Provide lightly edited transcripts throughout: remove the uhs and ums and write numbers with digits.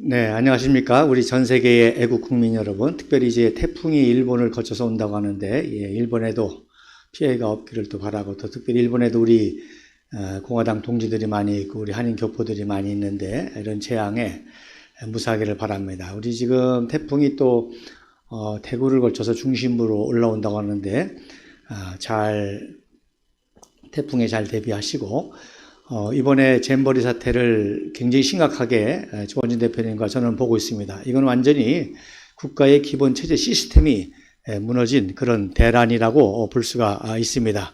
네, 안녕하십니까. 우리 전 세계의 애국 국민 여러분. 특별히 이제 태풍이 일본을 거쳐서 온다고 하는데, 일본에도 피해가 없기를 또 바라고, 또 특별히 일본에도 우리 공화당 동지들이 많이 있고, 우리 한인 교포들이 많이 있는데, 이런 재앙에 무사하기를 바랍니다. 우리 지금 태풍이 또 대구를 걸쳐서 중심부로 올라온다고 하는데, 태풍에 잘 대비하시고, 이번에 잼버리 사태를 굉장히 심각하게 조원진 대표님과 저는 보고 있습니다. 이건 완전히 국가의 기본 체제 시스템이 무너진 그런 대란이라고 볼 수가 있습니다.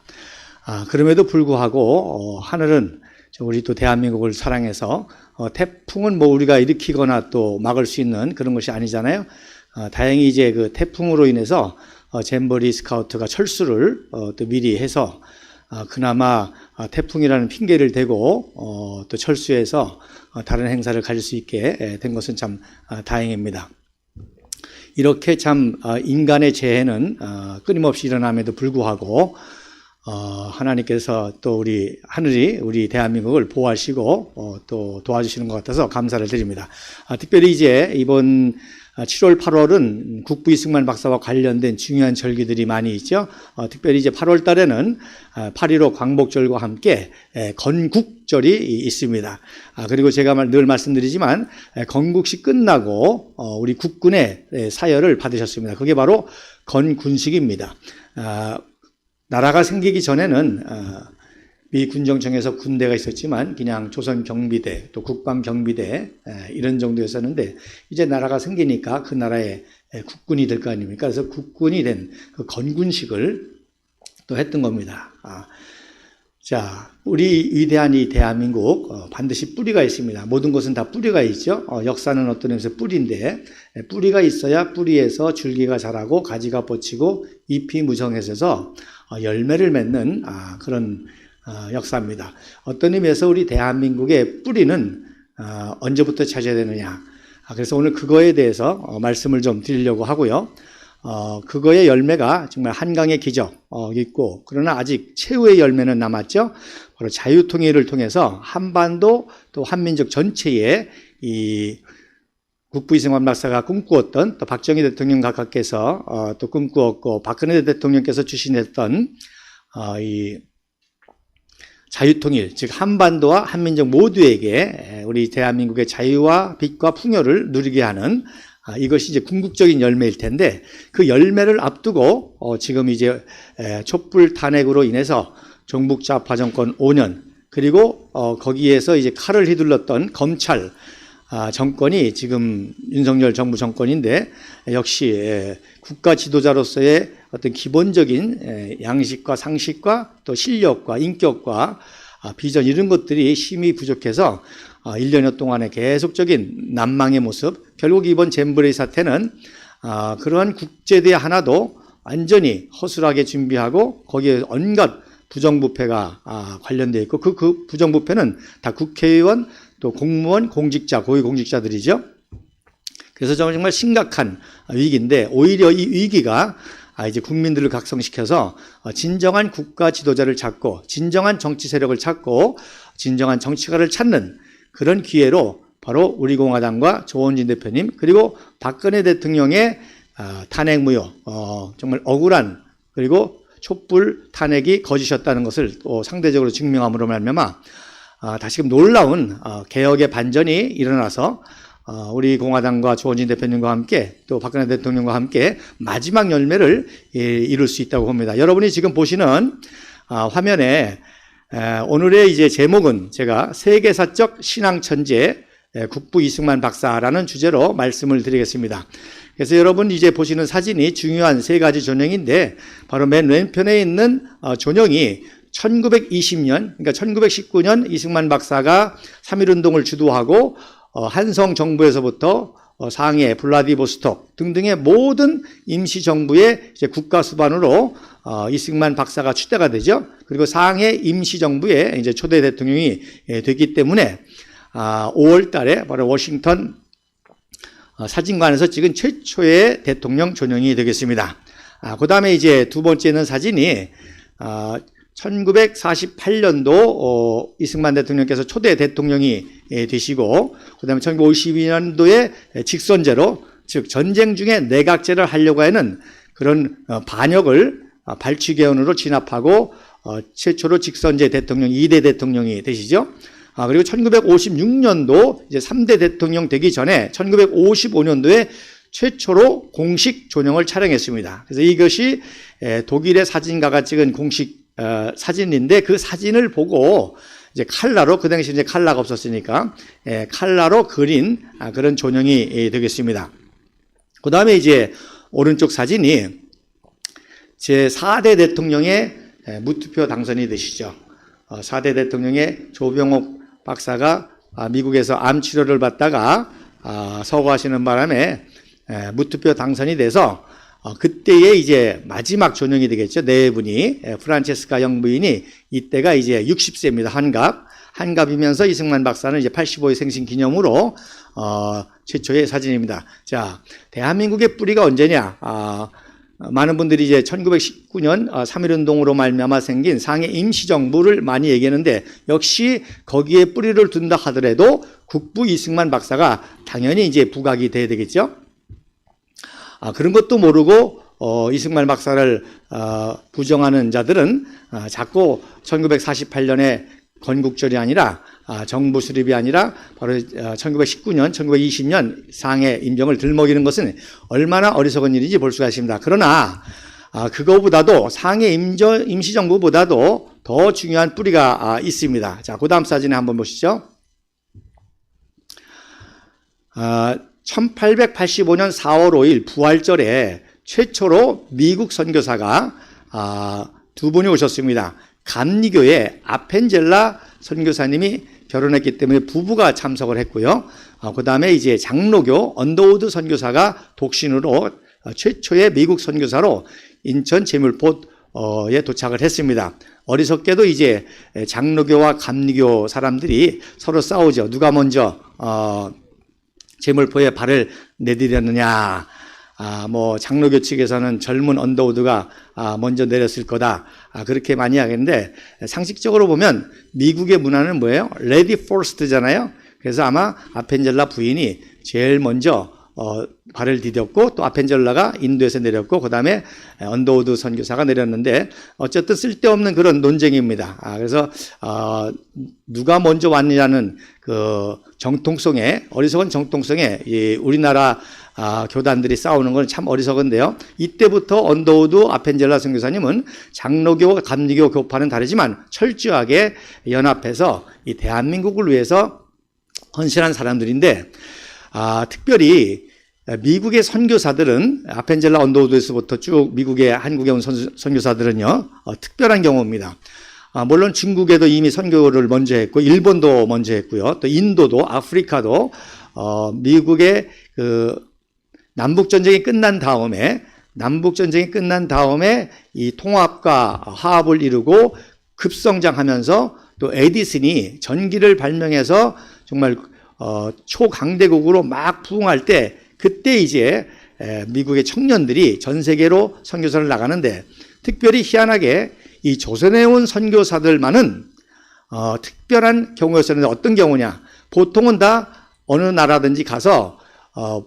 그럼에도 불구하고 하늘은 우리 또 대한민국을 사랑해서 태풍은 뭐 우리가 일으키거나 또 막을 수 있는 그런 것이 아니잖아요. 다행히 이제 그 태풍으로 인해서 잼버리 스카우트가 철수를 또 미리 해서 그나마 태풍이라는 핑계를 대고 또 철수해서 다른 행사를 가질 수 있게 된 것은 참 다행입니다. 이렇게 참 인간의 재해는 끊임없이 일어남에도 불구하고 하나님께서 또 우리 하늘이 우리 대한민국을 보호하시고 또 도와주시는 것 같아서 감사를 드립니다. 특별히 이제 이번 7월, 8월은 국부 이승만 박사와 관련된 중요한 절기들이 많이 있죠. 특별히 이제 8월 달에는 8.15 광복절과 함께 건국절이 있습니다. 그리고 제가 늘 말씀드리지만 건국식 끝나고 우리 국군의 사열을 받으셨습니다. 그게 바로 건군식입니다. 나라가 생기기 전에는 미 군정청에서 군대가 있었지만 그냥 조선 경비대 또 국방 경비대 이런 정도였었는데 이제 나라가 생기니까 그 나라의 국군이 될 거 아닙니까? 그래서 국군이 된 그 건군식을 또 했던 겁니다. 자, 우리 위대한 이 대한민국 반드시 뿌리가 있습니다. 모든 것은 다 뿌리가 있죠. 역사는 어떤 의미에서 뿌리인데 뿌리가 있어야 뿌리에서 줄기가 자라고 가지가 뻗치고 잎이 무성해져서 열매를 맺는 그런 역사입니다. 어떤 의미에서 우리 대한민국의 뿌리는 언제부터 찾아야 되느냐. 그래서 오늘 그거에 대해서 말씀을 좀 드리려고 하고요. 그거의 열매가 정말 한강의 기적 있고 그러나 아직 최후의 열매는 남았죠. 바로 자유통일을 통해서 한반도 또 한민족 전체에 이 국부 이승만 박사가 꿈꾸었던 또 박정희 대통령 각하께서 또 꿈꾸었고 박근혜 대통령께서 추진했던 이 자유통일, 즉 한반도와 한민족 모두에게 우리 대한민국의 자유와 빛과 풍요를 누리게 하는 이것이 이제 궁극적인 열매일 텐데 그 열매를 앞두고 지금 이제 촛불 탄핵으로 인해서 종북 좌파 정권 5년 그리고 거기에서 이제 칼을 휘둘렀던 검찰 정권이 지금 윤석열 정부 정권인데 역시 국가 지도자로서의 어떤 기본적인 양식과 상식과 또 실력과 인격과 비전 이런 것들이 심히 부족해서 1년여 동안의 계속적인 난망의 모습 결국 이번 잼버리 사태는 그러한 국제대회 하나도 완전히 허술하게 준비하고 거기에 온갖 부정부패가 관련되어 있고 그 부정부패는 다 국회의원 또 공무원, 공직자, 고위공직자들이죠. 그래서 정말 심각한 위기인데 오히려 이 위기가 이제 국민들을 각성시켜서 진정한 국가 지도자를 찾고 진정한 정치 세력을 찾고 진정한 정치가를 찾는 그런 기회로 바로 우리 공화당과 조원진 대표님 그리고 박근혜 대통령의 탄핵 무효 정말 억울한 그리고 촛불 탄핵이 거짓이었다는 것을 또 상대적으로 증명함으로 말미암아 다시금 놀라운 개혁의 반전이 일어나서 우리 공화당과 조원진 대표님과 함께 또 박근혜 대통령과 함께 마지막 열매를 이룰 수 있다고 봅니다. 여러분이 지금 보시는 화면에 오늘의 이제 제목은 제가 세계사적 신앙천재 국부 이승만 박사라는 주제로 말씀을 드리겠습니다. 그래서 여러분 이제 보시는 사진이 중요한 세 가지 전형인데 바로 맨 왼편에 있는 전형이 1920년, 그러니까 1919년 이승만 박사가 3.1운동을 주도하고 한성 정부에서부터 상해, 블라디보스톡 등등의 모든 임시정부의 이제 국가수반으로 이승만 박사가 추대가 되죠. 그리고 상해 임시정부의 이제 초대 대통령이 됐기 때문에 5월 달에 바로 워싱턴 사진관에서 찍은 최초의 대통령 전형이 되겠습니다. 그 다음에 이제 두 번째는 사진이 1948년도 이승만 대통령께서 초대 대통령이 되시고, 그 다음에 1952년도에 직선제로, 즉 전쟁 중에 내각제를 하려고 하는 그런 반역을 발췌개헌으로 진압하고 최초로 직선제 대통령 2대 대통령이 되시죠. 그리고 1956년도 이제 3대 대통령 되기 전에 1955년도에 최초로 공식 존영을 촬영했습니다. 그래서 이것이 독일의 사진가가 찍은 공식 사진인데, 그 사진을 보고 이제 칼라로, 그 당시 이제 칼라가 없었으니까 칼라로 그린 그런 존영이 되겠습니다. 그 다음에 이제 오른쪽 사진이 제 4대 대통령의 무투표 당선이 되시죠. 4대 대통령의 조병옥 박사가 미국에서 암 치료를 받다가 서거하시는 바람에 무투표 당선이 돼서 그때의 이제 마지막 존영이 되겠죠. 네 분이, 프란체스카 영부인이 이때가 이제 60세입니다. 한갑이면서 이승만 박사는 이제 85회 생신 기념으로 최초의 사진입니다. 자, 대한민국의 뿌리가 언제냐? 많은 분들이 이제 1919년 3.1운동으로 말미암아 생긴 상해 임시정부를 많이 얘기하는데, 역시 거기에 뿌리를 둔다 하더라도 국부 이승만 박사가 당연히 이제 부각이 돼야 되겠죠. 그런 것도 모르고 이승만 박사를 부정하는 자들은 자꾸 1948년에 건국절이 아니라 정부 수립이 아니라 바로 1919년, 1920년 상해 임정을 들먹이는 것은 얼마나 어리석은 일인지 볼 수가 있습니다. 그러나 그거보다도 상해 임시정부보다도 더 중요한 뿌리가 있습니다. 자, 그 다음 사진에 한번 보시죠. 1885년 4월 5일 부활절에 최초로 미국 선교사가 두 분이 오셨습니다. 감리교의 아펜젤라 선교사님이 결혼했기 때문에 부부가 참석을 했고요. 그 다음에 이제 장로교 언더우드 선교사가 독신으로 최초의 미국 선교사로 인천 제물포에 도착을 했습니다. 어리석게도 이제 장로교와 감리교 사람들이 서로 싸우죠. 누가 먼저 제물포에 발을 내디뎠느냐. 뭐 장로교 측에서는 젊은 언더우드가 먼저 내렸을 거다. 그렇게 많이 하겠는데, 상식적으로 보면 미국의 문화는 뭐예요? 레디 포스트잖아요. 그래서 아마 아펜젤라 부인이 제일 먼저 발을 디뎠고, 또 아펜젤라가 인도에서 내렸고, 그 다음에 언더우드 선교사가 내렸는데, 어쨌든 쓸데없는 그런 논쟁입니다. 그래서 누가 먼저 왔느냐는 그 정통성에, 어리석은 정통성에 이 우리나라 교단들이 싸우는 건 참 어리석은데요. 이때부터 언더우드 아펜젤라 선교사님은 장로교, 감리교 교파는 다르지만 철저하게 연합해서 이 대한민국을 위해서 헌신한 사람들인데, 특별히 미국의 선교사들은, 아펜젤라 언더우드에서부터 쭉 미국에, 한국에 온 선교사들은요, 특별한 경우입니다. 물론 중국에도 이미 선교를 먼저 했고, 일본도 먼저 했고요. 또 인도도, 아프리카도, 미국의 그 남북전쟁이 끝난 다음에 이 통합과 화합을 이루고 급성장하면서, 또 에디슨이 전기를 발명해서 정말 초강대국으로 막 부흥할 때, 그때 이제 미국의 청년들이 전 세계로 선교사를 나가는데, 특별히 희한하게 이 조선에 온 선교사들만은 특별한 경우였었는데, 어떤 경우냐? 보통은 다 어느 나라든지 가서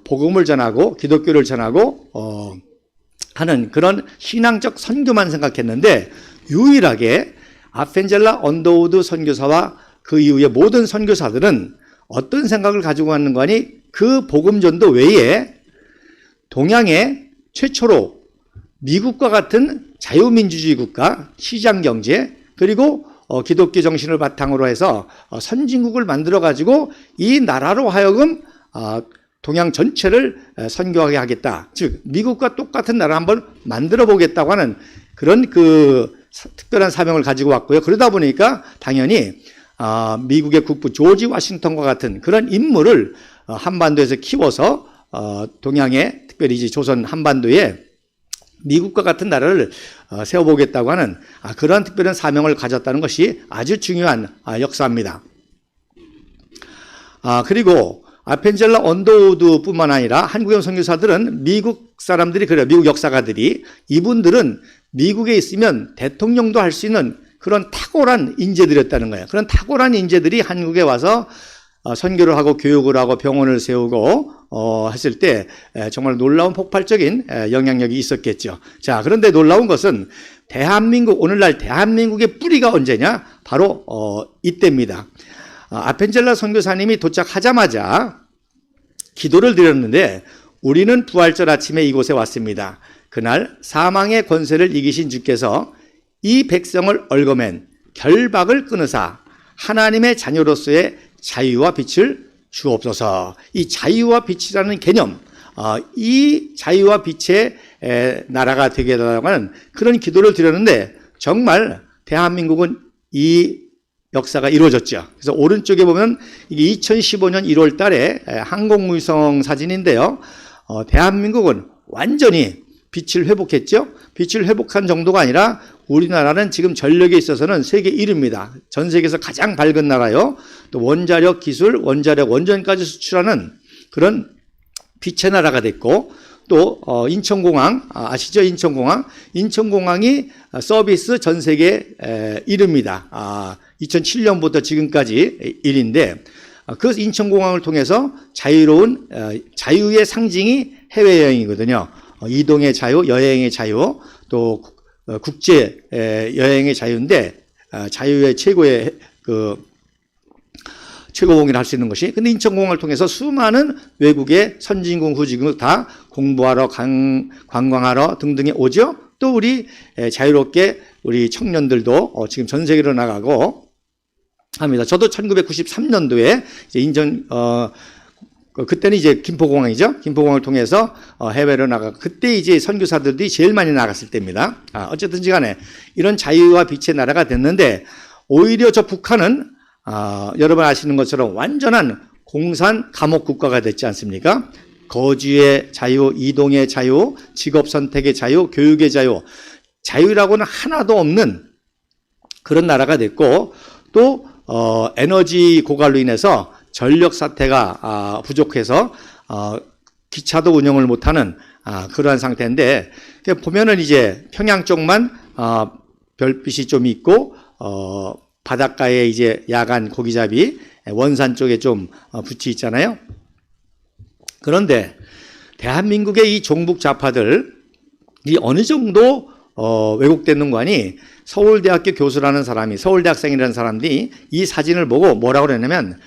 복음을 전하고 기독교를 전하고 하는 그런 신앙적 선교만 생각했는데, 유일하게 아펜젤라 언더우드 선교사와 그 이후의 모든 선교사들은 어떤 생각을 가지고 왔는 거니? 그 복음전도 외에 동양에 최초로 미국과 같은 자유민주주의 국가, 시장경제, 그리고 기독교 정신을 바탕으로 해서 선진국을 만들어가지고 이 나라로 하여금 동양 전체를 선교하게 하겠다. 즉 미국과 똑같은 나라 한번 만들어 보겠다고 하는 그런 그 특별한 사명을 가지고 왔고요. 그러다 보니까 당연히 미국의 국부 조지 워싱턴과 같은 그런 인물을 한반도에서 키워서 동양에, 특별히 이제 조선 한반도에 미국과 같은 나라를 세워보겠다고 하는 그러한 특별한 사명을 가졌다는 것이 아주 중요한 역사입니다. 그리고 아펜젤라 언더우드뿐만 아니라 한국의 선교사들은 미국 사람들이 그래요. 미국 역사가들이, 이분들은 미국에 있으면 대통령도 할 수 있는 그런 탁월한 인재들이었다는 거예요. 그런 탁월한 인재들이 한국에 와서 선교를 하고 교육을 하고 병원을 세우고 했을 때 정말 놀라운 폭발적인 영향력이 있었겠죠. 자, 그런데 놀라운 것은 오늘날 대한민국의 뿌리가 언제냐? 바로 이때입니다. 아펜젤라 선교사님이 도착하자마자 기도를 드렸는데 우리는 부활절 아침에 이곳에 왔습니다. 그날 사망의 권세를 이기신 주께서 이 백성을 얽어맨 결박을 끊으사 하나님의 자녀로서의 자유와 빛을 주옵소서. 이 자유와 빛이라는 개념, 이 자유와 빛의 나라가 되게 해달라는 그런 기도를 드렸는데 정말 대한민국은 이 역사가 이루어졌죠. 그래서 오른쪽에 보면 이게 2015년 1월 달에 항공위성 사진인데요. 대한민국은 완전히 빛을 회복했죠. 빛을 회복한 정도가 아니라 우리나라는 지금 전력에 있어서는 세계 1위입니다. 전 세계에서 가장 밝은 나라요. 또 원자력 기술, 원자력 원전까지 수출하는 그런 빛의 나라가 됐고, 또 인천공항 아시죠? 인천공항이 서비스 전 세계 1위입니다. 2007년부터 지금까지 1위인데 그 인천공항을 통해서 자유로운 자유의 상징이 해외여행이거든요. 이동의 자유, 여행의 자유, 또 국제 여행의 자유인데 자유의 최고의 최고봉이라 할 수 있는 것이. 근데 인천공항을 통해서 수많은 외국의 선진국, 후진국 다 공부하러, 관광하러 등등에 오죠. 또 우리 자유롭게 우리 청년들도 지금 전 세계로 나가고 합니다. 저도 1993년도에 이제 그때는 이제 김포공항이죠. 김포공항을 통해서 해외로 나가고 그때 이제 선교사들이 제일 많이 나갔을 때입니다. 어쨌든지 간에 이런 자유와 빛의 나라가 됐는데 오히려 저 북한은 여러분 아시는 것처럼 완전한 공산 감옥 국가가 됐지 않습니까? 거주의 자유, 이동의 자유, 직업 선택의 자유, 교육의 자유, 자유라고는 하나도 없는 그런 나라가 됐고 또 에너지 고갈로 인해서 전력 사태가 부족해서 기차도 운영을 못하는 그러한 상태인데 보면은 이제 평양 쪽만 별빛이 좀 있고 바닷가에 이제 야간 고기잡이 원산 쪽에 좀 붙이 있잖아요. 그런데 대한민국의 이 종북 좌파들이 어느 정도 왜곡되는 거니 서울대학교 교수라는 사람이 서울대학생이라는 사람들이 이 사진을 보고 뭐라고 그랬냐면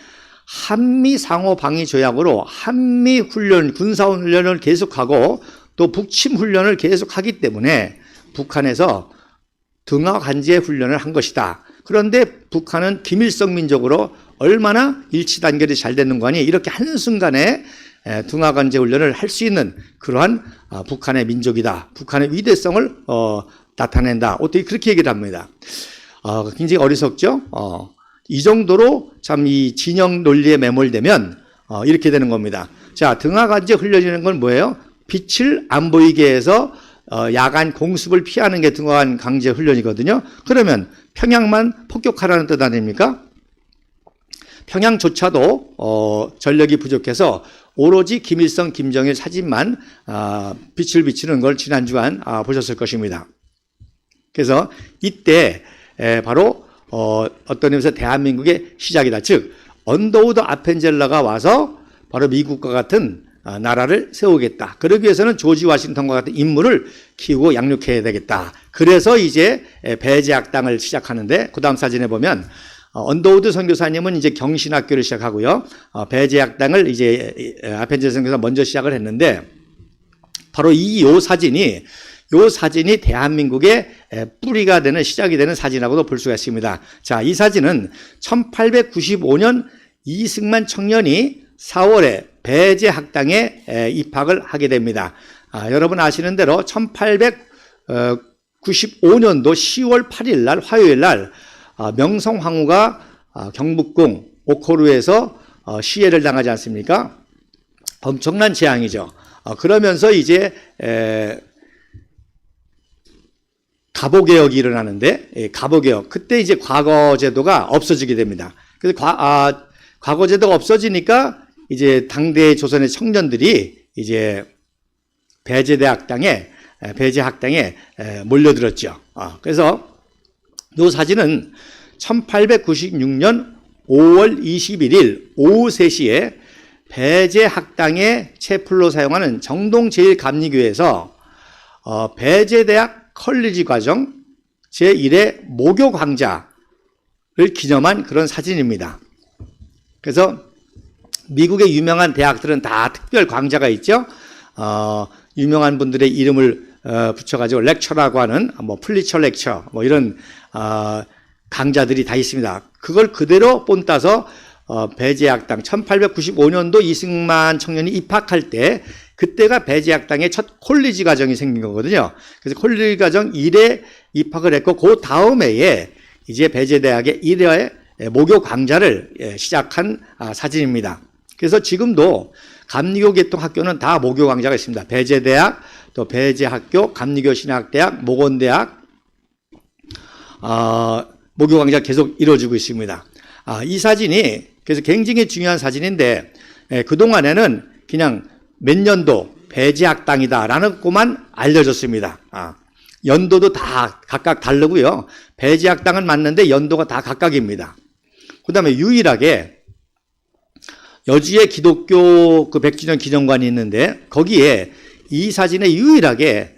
한미 상호 방위 조약으로 한미 훈련, 군사 훈련을 계속하고 또 북침 훈련을 계속하기 때문에 북한에서 등하 관제 훈련을 한 것이다. 그런데 북한은 김일성 민족으로 얼마나 일치 단결이 잘 되는 거니 이렇게 한순간에 등하 관제 훈련을 할 수 있는 그러한 북한의 민족이다. 북한의 위대성을 나타낸다. 어떻게 그렇게 얘기를 합니다. 굉장히 어리석죠? 이 정도로 참 이 진영 논리에 매몰되면 이렇게 되는 겁니다. 자, 등하 관제 훈련이라는 건 뭐예요? 빛을 안 보이게 해서 야간 공습을 피하는 게 등하 관제 훈련이거든요. 그러면 평양만 폭격하라는 뜻 아닙니까? 평양조차도 전력이 부족해서 오로지 김일성, 김정일 사진만 빛을 비치는 걸 지난주간 보셨을 것입니다. 그래서 이때 바로 어떤 의미에서 대한민국의 시작이다. 즉 언더우드 아펜젤러가 와서 바로 미국과 같은 나라를 세우겠다. 그러기 위해서는 조지 워싱턴과 같은 인물을 키우고 양육해야 되겠다. 그래서 이제 배제학당을 시작하는데 그 다음 사진에 보면 언더우드 선교사님은 이제 경신학교를 시작하고요. 배제학당을 이제 아펜젤러 선교사 먼저 시작을 했는데 바로 요 사진이 대한민국의 뿌리가 되는 시작이 되는 사진이라고도 볼 수가 있습니다. 자, 이 사진은 1895년 이승만 청년이 4월에 배제학당에 입학을 하게 됩니다. 여러분 아시는 대로 1895년도 10월 8일 날 화요일 날 명성황후가 경복궁 오코루에서 시해를 당하지 않습니까? 엄청난 재앙이죠. 그러면서 이제 가보개혁이 일어나는데 가보개혁 그때 이제 과거제도가 없어지게 됩니다. 그래서 과거제도가 없어지니까 이제 당대 조선의 청년들이 이제 배제학당에 몰려들었죠. 그래서 이 사진은 1896년 5월 21일 오후 3시에 배제학당의 채플로 사용하는 정동제일감리교에서 배제대학 컬리지 과정 제1회 모교 강좌를 기념한 그런 사진입니다. 그래서 미국의 유명한 대학들은 다 특별 강좌가 있죠. 유명한 분들의 이름을 붙여가지고 렉처라고 하는 플리처 렉처 이런 강좌들이 다 있습니다. 그걸 그대로 본따서 배제학당 1895년도 이승만 청년이 입학할 때 그때가 배제학당의 첫 콜리지 과정이 생긴 거거든요. 그래서 콜리지 과정 1회 입학을 했고 그 다음 해에 이제 배제대학의 1회 모교 강좌를 시작한 사진입니다. 그래서 지금도 감리교 계통 학교는 다 모교 강좌가 있습니다. 배제대학, 또 배제학교, 감리교 신학대학, 모건대학 모교 강좌 계속 이루어지고 있습니다. 이 사진이 그래서 굉장히 중요한 사진인데 그동안에는 그냥 몇 년도 배제학당이다라는 것만 알려졌습니다. 연도도 다 각각 다르고요. 배제학당은 맞는데 연도가 다 각각입니다. 그 다음에 유일하게 여주의 기독교 그 100주년 기념관이 있는데 거기에 이 사진에 유일하게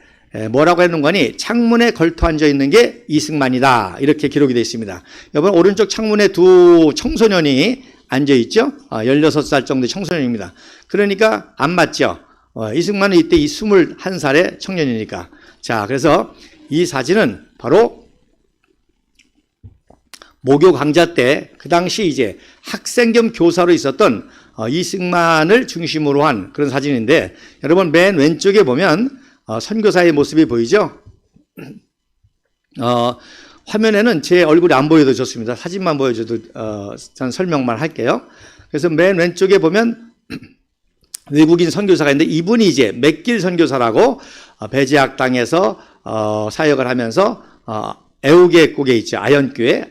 뭐라고 하는 거니 창문에 걸터 앉아 있는 게 이승만이다 이렇게 기록이 되어 있습니다. 여러분 오른쪽 창문에 두 청소년이 앉아 있죠. 16살 정도의 청소년입니다. 그러니까 안 맞죠. 이승만은 이때 21살의 청년이니까. 자, 그래서 이 사진은 바로 모교 강좌 때 그 당시 이제 학생 겸 교사로 있었던 이승만을 중심으로 한 그런 사진인데 여러분 맨 왼쪽에 보면 선교사의 모습이 보이죠? 화면에는 제 얼굴이 안 보여도 좋습니다. 사진만 보여줘도 전 설명만 할게요. 그래서 맨 왼쪽에 보면 외국인 선교사가 있는데 이분이 이제 맥길 선교사라고 배제학당에서 사역을 하면서 애우계곡에 있죠.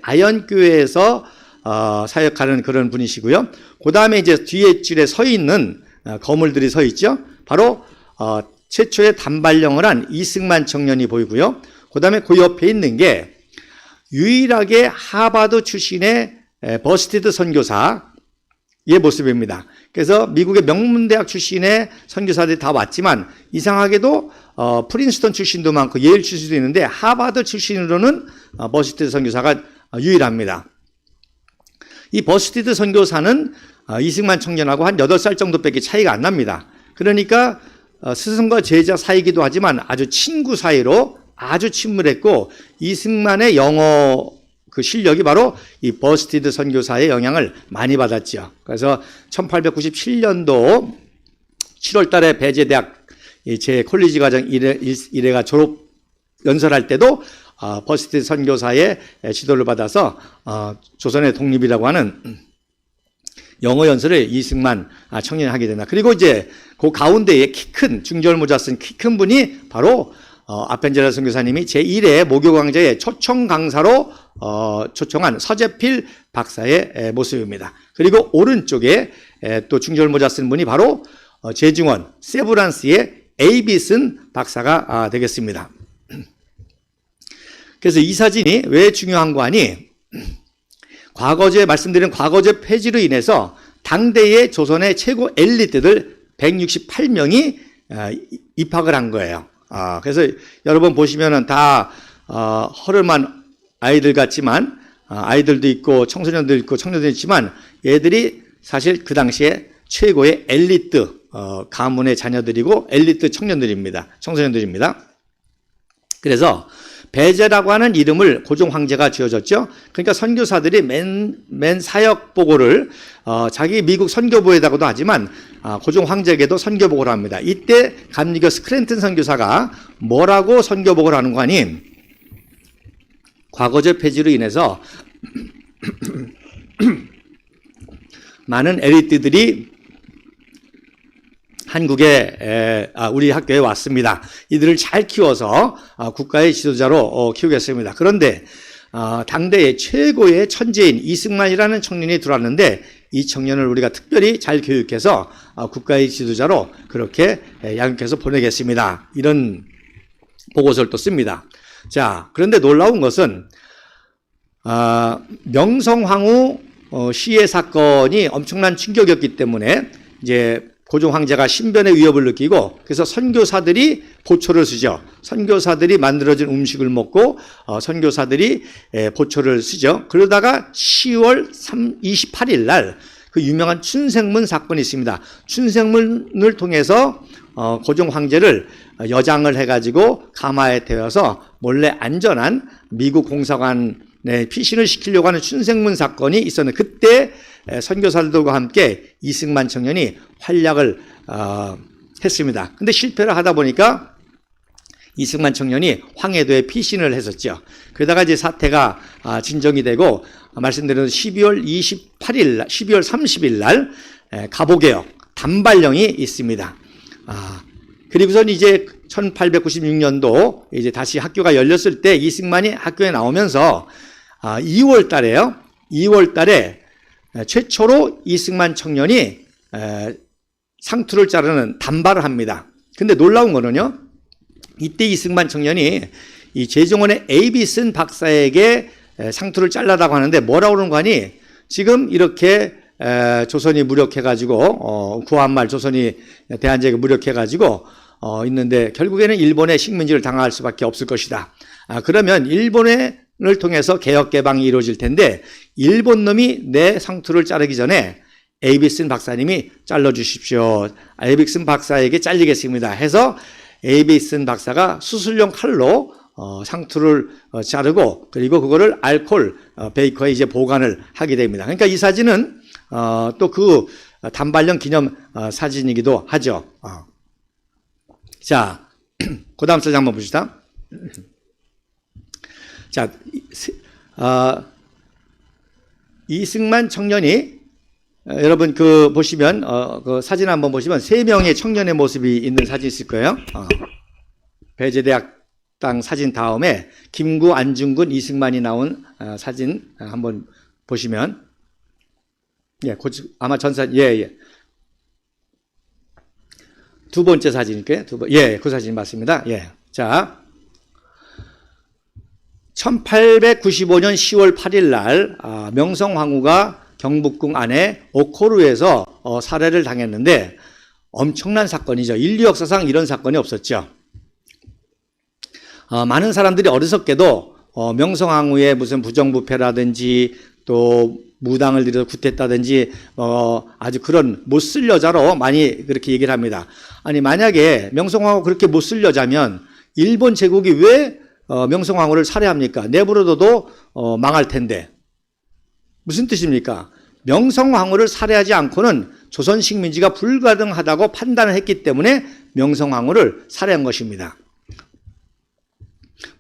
아연교회에서 사역하는 그런 분이시고요. 그 다음에 이제 뒤에 줄에 서 있는 거물들이 서 있죠. 바로 최초의 단발령을 한 이승만 청년이 보이고요. 그 다음에 그 옆에 있는 게 유일하게 하버드 출신의 버스티드 선교사의 모습입니다. 그래서 미국의 명문대학 출신의 선교사들이 다 왔지만 이상하게도 프린스턴 출신도 많고 예일 출신도 있는데 하버드 출신으로는 버스티드 선교사가 유일합니다. 이 버스티드 선교사는 이승만 청년하고 한 8살 정도밖에 차이가 안 납니다. 그러니까 스승과 제자 사이기도 하지만 아주 친구 사이로 아주 친밀했고 이승만의 영어 그 실력이 바로 이 버스티드 선교사의 영향을 많이 받았죠. 그래서 1897년도 7월 달에 배제대학 제 콜리지 과정 1회가 졸업 연설할 때도 버스티드 선교사의 지도를 받아서 조선의 독립이라고 하는 영어 연설을 이승만 청년이 하게 된다. 그리고 이제 그 가운데에 키 큰 중절모자 쓴 키 큰 분이 바로 아펜젤라 선교사님이 제1회 모교 강좌에 초청 강사로 초청한 서재필 박사의 모습입니다. 그리고 오른쪽에 또 중절모자 쓴 분이 바로 제중원 세브란스의 에이비슨 박사가 되겠습니다. 그래서 이 사진이 왜 중요한 거 아니? 과거제 말씀드린 과거제 폐지로 인해서 당대의 조선의 최고 엘리트들 168명이 입학을 한 거예요. 그래서 여러분 보시면은 다 허름한 아이들 같지만 아이들도 있고 청소년도 있고 청년도 있지만 얘들이 사실 그 당시에 최고의 엘리트 가문의 자녀들이고 엘리트 청소년들입니다. 그래서 배제라고 하는 이름을 고종 황제가 지어줬죠. 그러니까 선교사들이 맨 사역 보고를 자기 미국 선교부에다가도 하지만 고종 황제에게도 선교 보고를 합니다. 이때 감리교 스크랜튼 선교사가 뭐라고 선교 보고를 하는 거 아니? 과거제 폐지로 인해서 많은 엘리트들이 한국에 우리 학교에 왔습니다. 이들을 잘 키워서 국가의 지도자로 키우겠습니다. 그런데 당대의 최고의 천재인 이승만이라는 청년이 들어왔는데 이 청년을 우리가 특별히 잘 교육해서 국가의 지도자로 그렇게 양육해서 보내겠습니다. 이런 보고서를 또 씁니다. 자, 그런데 놀라운 것은 명성황후 시해 사건이 엄청난 충격이었기 때문에 이제 고종 황제가 신변의 위협을 느끼고 그래서 선교사들이 보초를 쓰죠. 선교사들이 만들어진 음식을 먹고 선교사들이 보초를 쓰죠. 그러다가 10월 28일 날 그 유명한 춘생문 사건이 있습니다. 춘생문을 통해서 고종 황제를 여장을 해가지고 가마에 태워서 몰래 안전한 미국 공사관에 피신을 시키려고 하는 춘생문 사건이 있었는데 그때 선교사들과 함께 이승만 청년이 활약을 했습니다. 근데 실패를 하다 보니까 이승만 청년이 황해도에 피신을 했었죠. 그러다가 이제 사태가 진정이 되고 말씀드린 12월 28일 날, 12월 30일 날 가보개혁 단발령이 있습니다. 그리고선 이제 1896년도 이제 다시 학교가 열렸을 때 이승만이 학교에 나오면서 2월 달에요. 2월 달에 최초로 이승만 청년이 상투를 자르는 단발을 합니다. 근데 놀라운 거는요. 이때 이승만 청년이 이 제정원의 에이비슨 박사에게 상투를 잘라다고 하는데 뭐라고 그러는 거 아니? 지금 이렇게 조선이 무력해가지고 구한말 조선이 대한제국이 무력해가지고 있는데 결국에는 일본의 식민지를 당할 수밖에 없을 것이다. 그러면 일본을 통해서 개혁 개방이 이루어질 텐데 일본 놈이 내 상투를 자르기 전에 에이비슨 박사님이 잘라주십시오. 에이비슨 박사에게 잘리겠습니다. 해서 에이비슨 박사가 수술용 칼로 상투를 자르고 그리고 그거를 알코올 베이커에 이제 보관을 하게 됩니다. 그러니까 이 사진은 또 그 단발령 기념 사진이기도 하죠. 자, 그 다음 사진 한번 보시다. 자, 이승만 청년이 여러분 그 보시면 그 사진 한번 보시면 세 명의 청년의 모습이 있는 사진 있을 거예요. 배제대학 땅 사진 다음에 김구, 안중근, 이승만이 나온 사진 한번 보시면 아마 전사 두 번째 사진일까요? 그 사진 맞습니다. 자, 1895년 10월 8일 날 명성황후가 경복궁 안에 오코루에서 살해를 당했는데 엄청난 사건이죠. 인류 역사상 이런 사건이 없었죠. 많은 사람들이 어리석게도 명성황후의 무슨 부정부패라든지 또 무당을 들여서 굿했다든지 아주 그런 못쓸 여자로 많이 그렇게 얘기를 합니다. 아니 만약에 명성황후 그렇게 못쓸 여자면 일본 제국이 왜 명성황후를 살해합니까? 내버려둬도 망할 텐데. 무슨 뜻입니까? 명성황후를 살해하지 않고는 조선 식민지가 불가능하다고 판단을 했기 때문에 명성황후를 살해한 것입니다.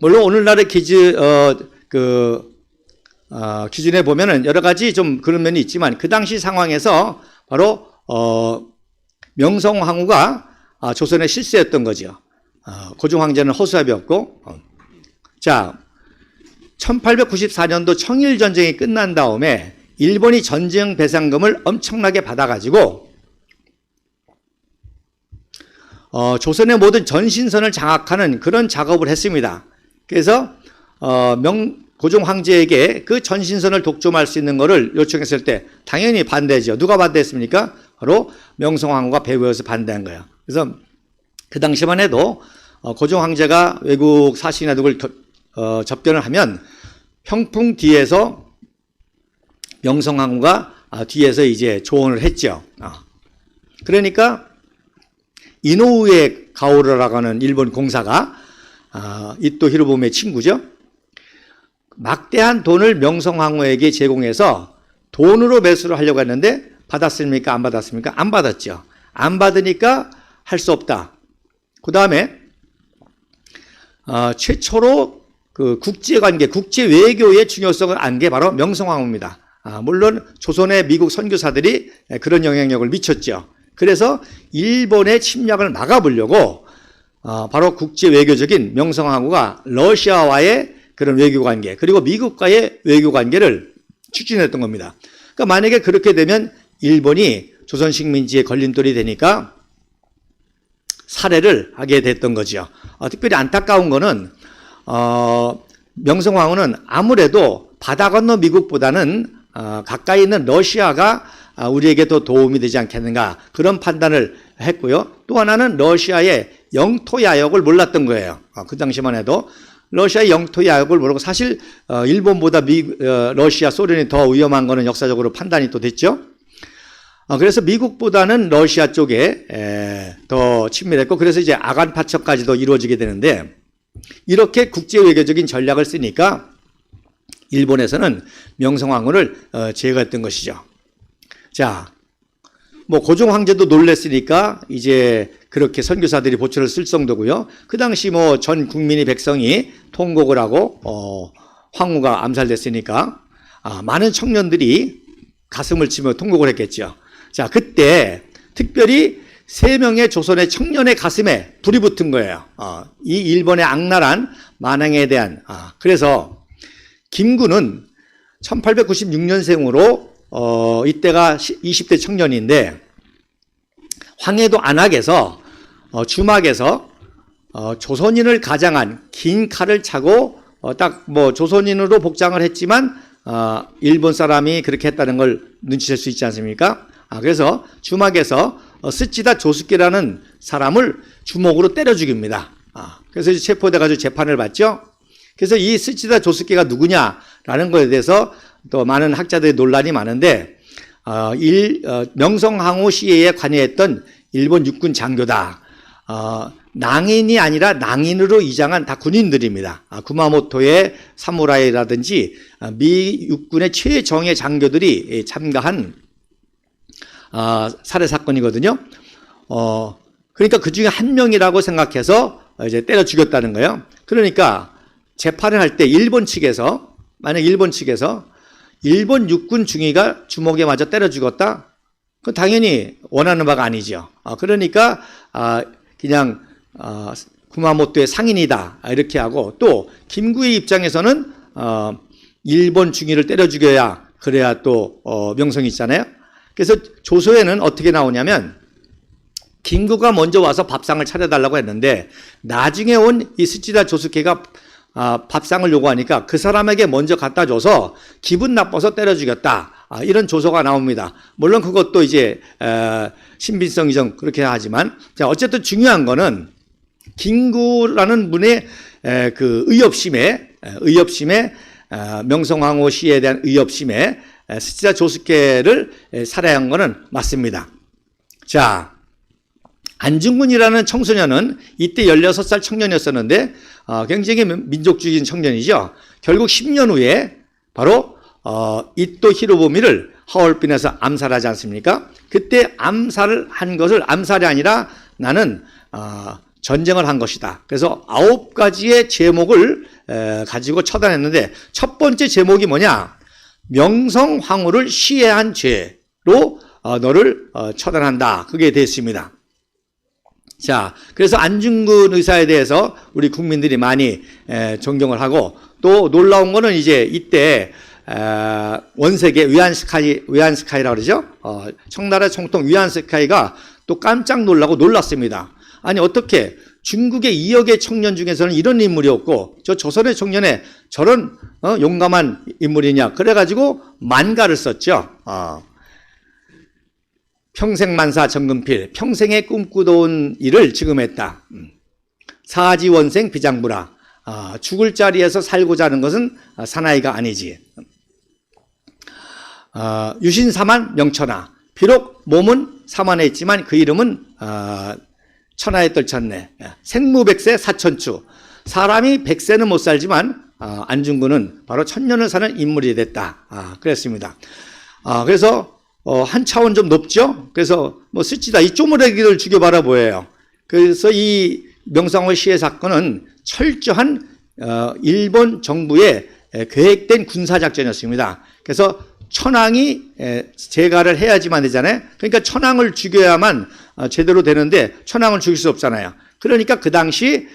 물론 오늘날의 기준에 보면은 여러 가지 좀 그런 면이 있지만 그 당시 상황에서 바로 명성황후가 조선의 실세였던 거죠. 고종 황제는 허수아비였고, 자 1894년도 청일 전쟁이 끝난 다음에 일본이 전쟁 배상금을 엄청나게 받아가지고 조선의 모든 전신선을 장악하는 그런 작업을 했습니다. 그래서 고종 황제에게 그 전신선을 독점할 수 있는 것을 요청했을 때 당연히 반대죠. 누가 반대했습니까? 바로 명성황후가 배후에서 반대한 거예요. 그래서 그 당시만 해도 고종 황제가 외국 사신이나 누굴 접견을 하면 평풍 뒤에서 명성황후가 뒤에서 이제 조언을 했죠. 그러니까 이노우에 가오르라고 하는 일본 공사가 이토 히로부미의 친구죠. 막대한 돈을 명성황후에게 제공해서 돈으로 매수를 하려고 했는데 받았습니까? 안 받았습니까? 안 받았죠. 안 받으니까 할 수 없다. 그 다음에 최초로 그 국제관계, 국제외교의 중요성을 안 게 바로 명성황후입니다. 물론 조선의 미국 선교사들이 그런 영향력을 미쳤죠. 그래서 일본의 침략을 막아보려고 바로 국제외교적인 명성황후가 러시아와의 그런 외교관계 그리고 미국과의 외교관계를 추진했던 겁니다. 그러니까 만약에 그렇게 되면 일본이 조선 식민지의 걸림돌이 되니까 살해를 하게 됐던 거죠. 특별히 안타까운 거는 명성황후는 아무래도 바다 건너 미국보다는 가까이 있는 러시아가 우리에게 더 도움이 되지 않겠는가 그런 판단을 했고요. 또 하나는 러시아의 영토 야역을 몰랐던 거예요. 그 당시만 해도 러시아의 영토 야역을 모르고 사실 일본보다 러시아, 소련이 더 위험한 거는 역사적으로 판단이 또 됐죠. 그래서 미국보다는 러시아 쪽에 더 친밀했고 그래서 이제 아간 파척까지도 이루어지게 되는데 이렇게 국제 외교적인 전략을 쓰니까 일본에서는 명성황후를 제거했던 것이죠. 자, 뭐 고종 황제도 놀랬으니까 이제 그렇게 선교사들이 보초를 쓸 정도고요. 그 당시 뭐 전 국민이 백성이 통곡을 하고 황후가 암살됐으니까 많은 청년들이 가슴을 치며 통곡을 했겠죠. 자, 그때 특별히 3명의 조선의 청년의 가슴에 불이 붙은 거예요. 이 일본의 악랄한 만행에 대한. 그래서 김구는 1896년생으로 이때가 20대 청년인데 황해도 안악에서 주막에서 조선인을 가장한 긴 칼을 차고 딱 뭐 조선인으로 복장을 했지만 일본 사람이 그렇게 했다는 걸 눈치챌 수 있지 않습니까? 그래서 주막에서 스치다 조스케라는 사람을 주먹으로 때려 죽입니다. 그래서 이제 체포돼가지고 재판을 받죠. 그래서 이 스치다 조스케가 누구냐라는 것에 대해서 또 많은 학자들의 논란이 많은데 명성황후 시해에 관여했던 일본 육군 장교다. 낭인이 아니라 낭인으로 위장한 다 군인들입니다. 구마모토의 사무라이라든지 미 육군의 최정예 장교들이 참가한 살해 사건이거든요. 그러니까 그 중에 한 명이라고 생각해서 이제 때려 죽였다는 거예요. 그러니까 재판을 할 때 일본 측에서 만약 일본 측에서 일본 육군 중위가 주먹에 맞아 때려 죽었다? 그 당연히 원하는 바가 아니죠. 그러니까 그냥 구마모토의 상인이다 이렇게 하고 또 김구의 입장에서는 일본 중위를 때려 죽여야 그래야 또 명성이 있잖아요. 그래서 조서에는 어떻게 나오냐면 김구가 먼저 와서 밥상을 차려달라고 했는데 나중에 온 이 스치다 조스케가 밥상을 요구하니까 그 사람에게 먼저 갖다 줘서 기분 나빠서 때려 죽였다. 이런 조서가 나옵니다. 물론 그것도 이제 신빙성이 좀 그렇게 하지만 자 어쨌든 중요한 거는 김구라는 분의 그 의협심에 명성황후 시에 대한 의협심에 스치다 조스케를 살해한 거는 맞습니다. 자, 안중근이라는 청소년은 이때 16살 청년이었었는데 굉장히 민족주의적인 청년이죠. 결국 10년 후에 바로 이토 히로부미를 하얼빈에서 암살하지 않습니까? 그때 암살을 한 것을 암살이 아니라 나는 전쟁을 한 것이다. 그래서 9가지의 제목을 가지고 처단했는데 첫 번째 제목이 뭐냐? 명성황후를 시해한 죄로 너를 처단한다. 그게 됐습니다. 자, 그래서 안중근 의사에 대해서 우리 국민들이 많이 존경을 하고 또 놀라운 거는 이제 이때 원색의 위안스카이라고 그러죠. 청나라 총통 위안스카이가 또 깜짝 놀라고 놀랐습니다. 아니 어떻게 중국의 2억의 청년 중에서는 이런 인물이 없고 저 조선의 청년에 저런 용감한 인물이냐 그래가지고 만가를 썼죠. 평생만사 정근필 평생에 꿈꾸던 일을 지금 했다. 사지원생 비장부라 죽을 자리에서 살고자 하는 것은 사나이가 아니지. 유신사만 명천하 비록 몸은 사만해 있지만 그 이름은 천하에 떨쳤네. 생무백세 사천추 사람이 100세는 못 살지만 안중근은 바로 1000년을 사는 인물이 됐다. 그랬습니다. 그래서 한 차원 좀 높죠. 그래서 뭐 스치다 이 쪼무레기를 죽여봐라 보여요. 그래서 이 명성황후 시해 사건은 철저한 일본 정부의 계획된 군사작전이었습니다. 그래서 천황이 재가를 해야지만 되잖아요. 그러니까 천황을 죽여야만 제대로 되는데 천황을 죽일 수 없잖아요. 그러니까 그 당시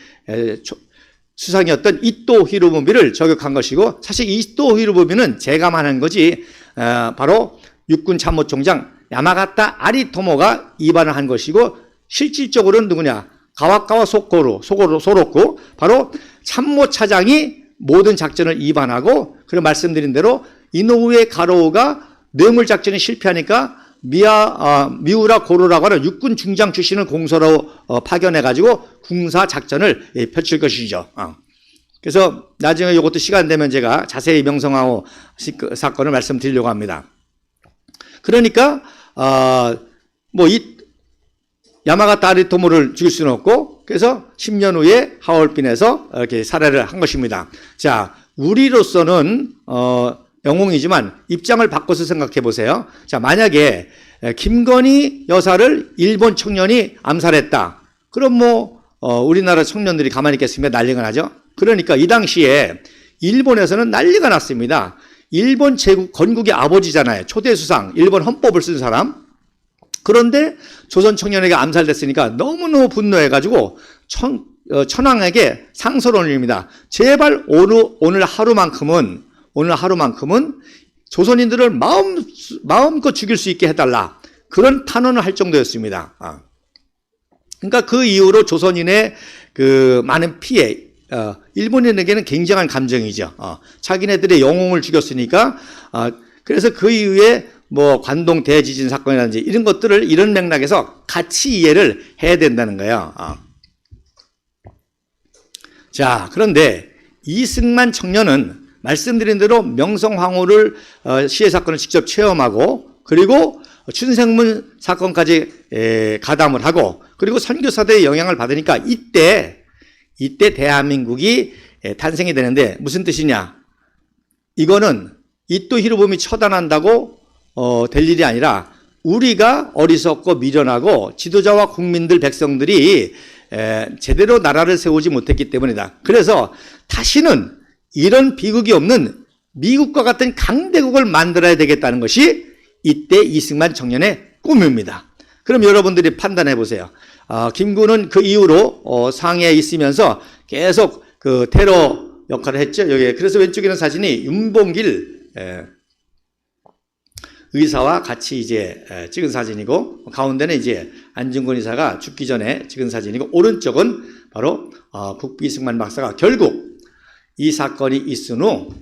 수상이었던 이토 히로부미를 저격한 것이고 사실 이토 히로부미는 제가만 한 거지 바로 육군 참모총장 야마가타 아리토모가 입안을 한 것이고 실질적으로는 누구냐 가와카와 소로쿠 바로 참모차장이 모든 작전을 위반하고, 그리고 말씀드린 대로 이노우에 가로우가 뇌물 작전이 실패하니까 미우라 고로라고 하는 육군 중장 출신을 공서로 파견해가지고 군사 작전을 펼칠 것이죠. 그래서 나중에 이것도 시간 되면 제가 자세히 명성황후 사건을 말씀드리려고 합니다. 그러니까 이 야마가타 아리토모를 죽일 수는 없고, 그래서 10년 후에 하얼빈에서 이렇게 살해를 한 것입니다. 자, 우리로서는 영웅이지만 입장을 바꿔서 생각해 보세요. 자, 만약에 김건희 여사를 일본 청년이 암살했다. 그럼 우리나라 청년들이 가만히 있겠습니까? 난리가 나죠. 그러니까 이 당시에 일본에서는 난리가 났습니다. 일본 제국 건국의 아버지잖아요. 초대 수상, 일본 헌법을 쓴 사람. 그런데 조선 청년에게 암살됐으니까 너무너무 분노해가지고 천황에게 상소를 올립니다. 제발 오늘 하루만큼은 조선인들을 마음껏 죽일 수 있게 해달라. 그런 탄원을 할 정도였습니다. 그러니까 그 이후로 조선인의 그 많은 피해, 일본인에게는 굉장한 감정이죠. 자기네들의 영웅을 죽였으니까, 그래서 그 이후에 관동 대지진 사건이라든지 이런 것들을 이런 맥락에서 같이 이해를 해야 된다는 거예요. 자, 그런데 이승만 청년은 말씀드린 대로 명성황후를 시해 사건을 직접 체험하고, 그리고 춘생문 사건까지 가담을 하고, 그리고 선교사대의 영향을 받으니까 이때 대한민국이 탄생이 되는데, 무슨 뜻이냐? 이거는 이토 히로부미 처단한다고 될 일이 아니라 우리가 어리석고 미련하고 지도자와 국민들 백성들이 제대로 나라를 세우지 못했기 때문이다. 그래서 다시는 이런 비극이 없는 미국과 같은 강대국을 만들어야 되겠다는 것이 이때 이승만 청년의 꿈입니다. 그럼 여러분들이 판단해 보세요. 김구는 그 이후로 상해에 있으면서 계속 그 테러 역할을 했죠. 여기 그래서 왼쪽에 있는 사진이 윤봉길 의사와 같이 이제 찍은 사진이고, 가운데는 이제 안중근 의사가 죽기 전에 찍은 사진이고, 오른쪽은 바로 국부 이승만 박사가 결국 이 사건이 있은 후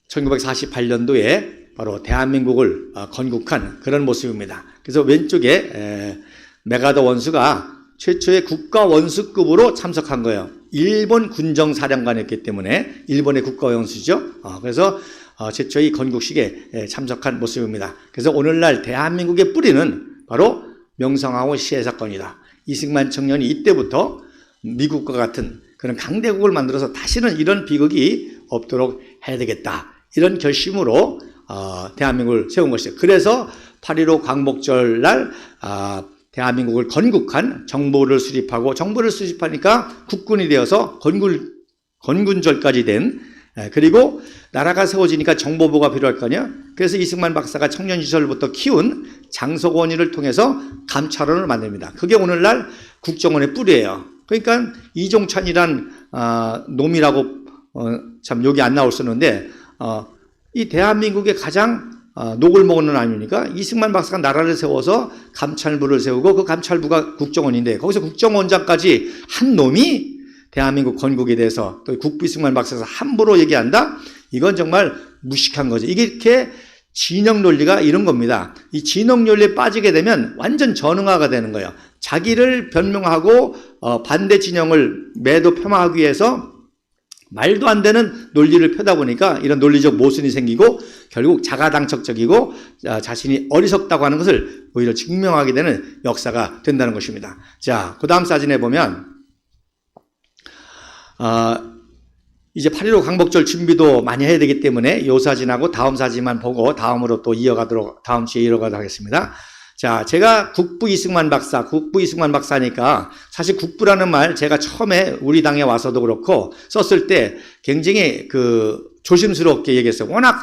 1948년도에 바로 대한민국을 건국한 그런 모습입니다. 그래서 왼쪽에 메가더 원수가 최초의 국가 원수급으로 참석한 거예요. 일본 군정사령관이었기 때문에 일본의 국가 원수죠. 그래서 최초의 건국식에 참석한 모습입니다. 그래서 오늘날 대한민국의 뿌리는 바로 명성황후 시해 사건이다. 이승만 청년이 이때부터 미국과 같은 그런 강대국을 만들어서 다시는 이런 비극이 없도록 해야 되겠다. 이런 결심으로 대한민국을 세운 것이죠. 그래서 8.15 광복절 날 대한민국을 건국한 정부를 수립하고, 정부를 수립하니까 국군이 되어서 건군절까지 된, 그리고 나라가 세워지니까 정보부가 필요할 거 아니야. 그래서 이승만 박사가 청년 시절부터 키운 장석원이를 통해서 감찰원을 만듭니다. 그게 오늘날 국정원의 뿌리예요. 그러니까 이종찬이란 놈이라고 참 여기 안 나올 수 있는데, 이 대한민국의 가장 녹을 먹은 놈 아닙니까? 이승만 박사가 나라를 세워서 감찰부를 세우고, 그 감찰부가 국정원인데 거기서 국정원장까지 한 놈이 대한민국 건국에 대해서 또 국부 이승만 박사가 함부로 얘기한다? 이건 정말 무식한 거죠. 이게 이렇게 진영 논리가 이런 겁니다. 이 진영 논리에 빠지게 되면 완전 전응화가 되는 거예요. 자기를 변명하고 반대 진영을 매도 폄하하기 위해서 말도 안 되는 논리를 펴다 보니까 이런 논리적 모순이 생기고, 결국 자가당착적이고 자신이 어리석다고 하는 것을 오히려 증명하게 되는 역사가 된다는 것입니다. 자, 그 다음 사진에 보면 이제 8.15 광복절 준비도 많이 해야 되기 때문에 이 사진하고 다음 사진만 보고 다음으로 또 다음 주에 이어가도록 하겠습니다. 자, 제가 국부 이승만 박사니까 사실 국부라는 말 제가 처음에 우리 당에 와서도 그렇고 썼을 때 굉장히 조심스럽게 얘기했어요. 워낙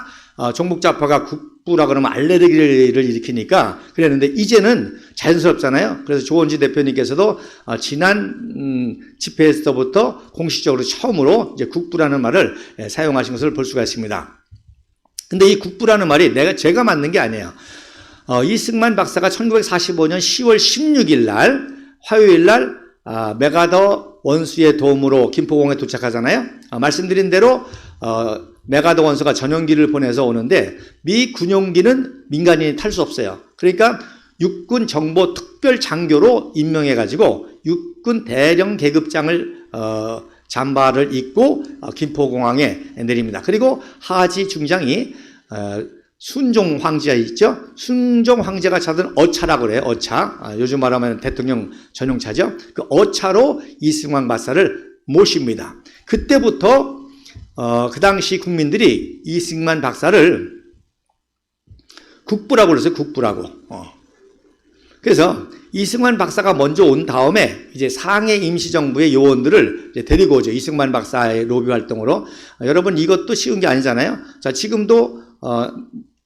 종북좌파가 국부라 그러면 알레르기를 일으키니까 그랬는데, 이제는 자연스럽잖아요. 그래서 조원지 대표님께서도 지난 집회에서부터 공식적으로 처음으로 이제 국부라는 말을 사용하신 것을 볼 수가 있습니다. 근데 이 국부라는 말이 제가 만든 게 아니에요. 이승만 박사가 1945년 10월 16일 날 화요일 날 메가더 원수의 도움으로 김포공항에 도착하잖아요. 말씀드린 대로 메가더 원수가 전용기를 보내서 오는데 미 군용기는 민간인이 탈 수 없어요. 그러니까 육군 정보 특별 장교로 임명해가지고 육군 대령 계급장을 잠바를 입고 김포공항에 내립니다. 그리고 하지 중장이 순종 황제가 있죠. 순종 황제가 타던 어차라고 그래요. 어차. 요즘 말하면 대통령 전용차죠. 그 어차로 이승만 박사를 모십니다. 그때부터 그 당시 국민들이 이승만 박사를 국부라고 그랬어요. 국부라고. 그래서 이승만 박사가 먼저 온 다음에 이제 상해 임시정부의 요원들을 이제 데리고 오죠. 이승만 박사의 로비 활동으로. 여러분 이것도 쉬운 게 아니잖아요. 자, 지금도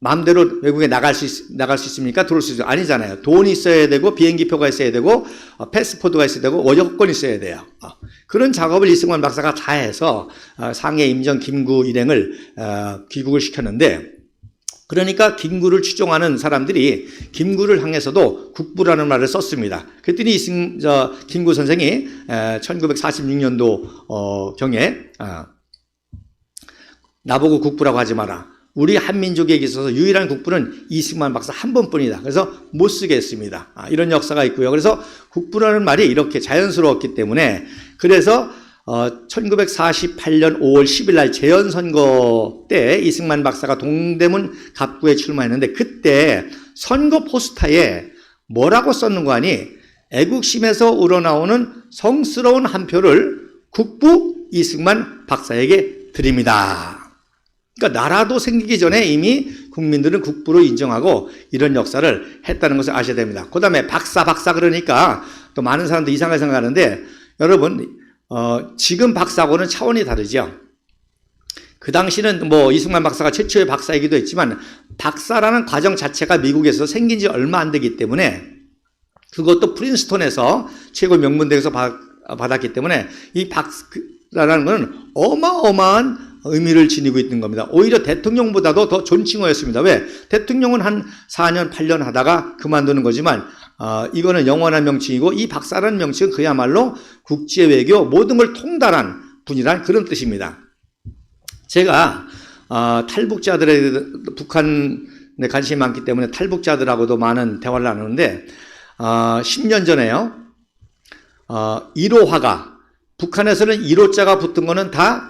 마음대로 외국에 나갈 수 있습니까? 들어올 수 있어요? 아니잖아요. 돈이 있어야 되고 비행기표가 있어야 되고 패스포드가 있어야 되고 여권이 있어야 돼요. 그런 작업을 이승만 박사가 다 해서 상해 임정 김구 일행을 귀국을 시켰는데, 그러니까 김구를 추종하는 사람들이 김구를 향해서도 국부라는 말을 썼습니다. 그랬더니 김구 선생이 1946년도 경에 나보고 국부라고 하지 마라. 우리 한민족에게 있어서 유일한 국부는 이승만 박사 한 번뿐이다. 그래서 못 쓰게 했습니다. 이런 역사가 있고요. 그래서 국부라는 말이 이렇게 자연스러웠기 때문에, 그래서 1948년 5월 10일 날 재연선거 때 이승만 박사가 동대문 갑구에 출마했는데, 그때 선거 포스터에 뭐라고 썼는 거 아니? 애국심에서 우러나오는 성스러운 한 표를 국부 이승만 박사에게 드립니다. 그러니까 나라도 생기기 전에 이미 국민들은 국부로 인정하고 이런 역사를 했다는 것을 아셔야 됩니다. 그 다음에 박사 그러니까 또 많은 사람들이 이상하게 생각하는데, 여러분 지금 박사하고는 차원이 다르죠. 그 당시는 뭐 이승만 박사가 최초의 박사이기도 했지만 박사라는 과정 자체가 미국에서 생긴 지 얼마 안 되기 때문에, 그것도 프린스톤에서 최고 명문대에서 받았기 때문에 이 박사라는 것은 어마어마한 의미를 지니고 있는 겁니다. 오히려 대통령보다도 더 존칭어였습니다. 왜? 대통령은 한 4년, 8년 하다가 그만두는 거지만 이거는 영원한 명칭이고, 이 박사라는 명칭은 그야말로 국제외교 모든 걸 통달한 분이란 그런 뜻입니다. 제가 탈북자들에 북한에 관심이 많기 때문에 탈북자들하고도 많은 대화를 나누는데 10년 전에요. 1호 화가, 북한에서는 1호자가 붙은 거는 다